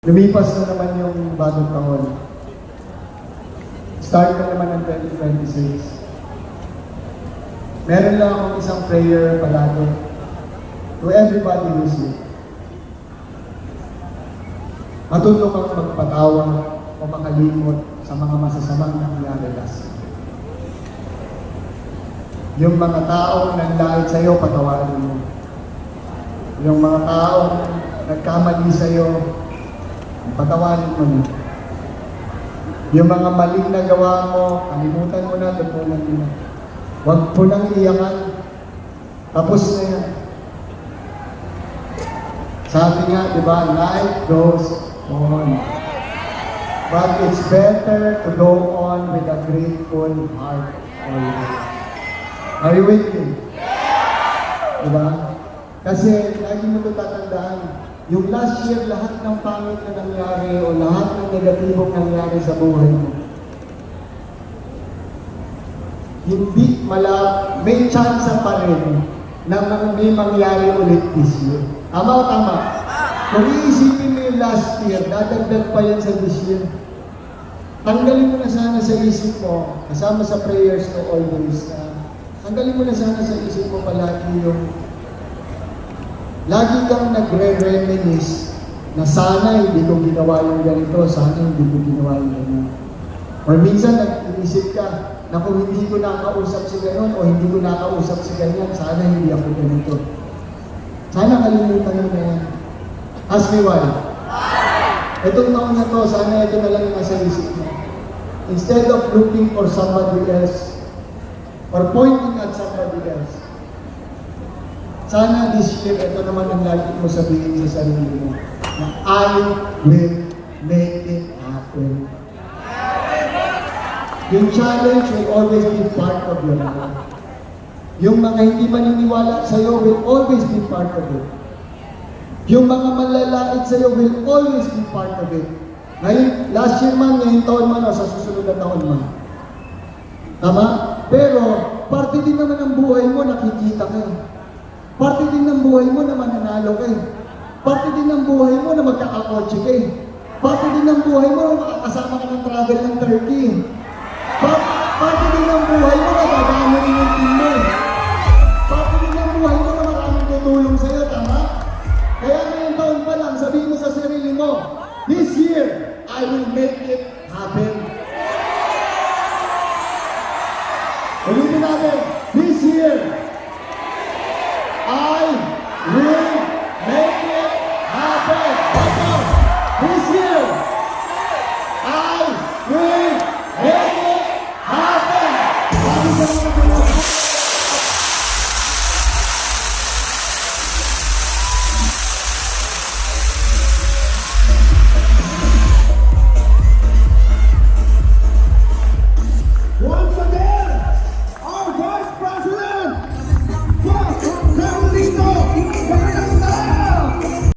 Lumipas na naman yung bagong taon. Start na naman ng 2026. Meron lang akong isang prayer palagi to everybody who's here. Matuto kang magpatawa o makalimot sa mga masasamang nangyari last year. Yung mga taong nanlait sa'yo, patawarin mo. Yung mga taong nagkamali sa'yo, patawarin mo na. Yung mga maling nagawa mo, kalimutan mo na, tutunan mo na. Huwag po nang iyakan. Tapos na yan. Sabi nga, di ba, life goes on. But it's better to go on with a grateful heart always. Are you with me? Di ba? Kasi lagi mo ito tatandaan, yung last year, lahat ng pangit na nangyari o lahat ng negatibong nangyari sa buhay mo, hindi may chance pa rin na may mangyari ulit this year. Tama o tama? Kung iisipin mo yung last year, dadagdag pa yan sa this year. Tanggalin mo na sana sa isip mo, kasama sa prayers mo always, tanggalin mo na sana sa isip mo palagi yung lagi kang nagre-reminisce na sana hindi ko ginawa yung ganito, sana hindi ko ginawa yung ganito. Or minsan nag-iisip ka na kung hindi ko nakausap si gano'n o hindi ko nakausap si ganyan, sana hindi ako ganito. Sana kalimutan mo na yan. Ask me why. Itong taon na to, sana ito na lang yung nasa isip mo. Instead of looking for somebody else or pointing at somebody else, sana this year, ito naman ang lagi mo sabihin sa sarili mo, na I will make it happen. Yung challenge will always be part of your life. Yung mga hindi maniniwala sa'yo will always be part of it. Yung mga manlalait sa'yo will always be part of it. Ngayon, last year man, ngayong taon man, o sa susunod na taon man. Tama? Pero, parte din naman ng buhay mo, nakikita ka. Parte din ng buhay mo na mananalo ka. Parte din ng buhay mo na magkakakotse ka. Parte din ng buhay mo na makakasama ka ng travel ng Turkey. Parte din ng buhay mo na gagano rin yung team mo. Parte din ng buhay mo na maraming tutulong sa'yo, tama? Kaya ngayong taon pa lang, sabihin mo sa sarili mo, this year, I will make it happen. Ulitin natin, this year, I will make it happen. This year, I will make it happen.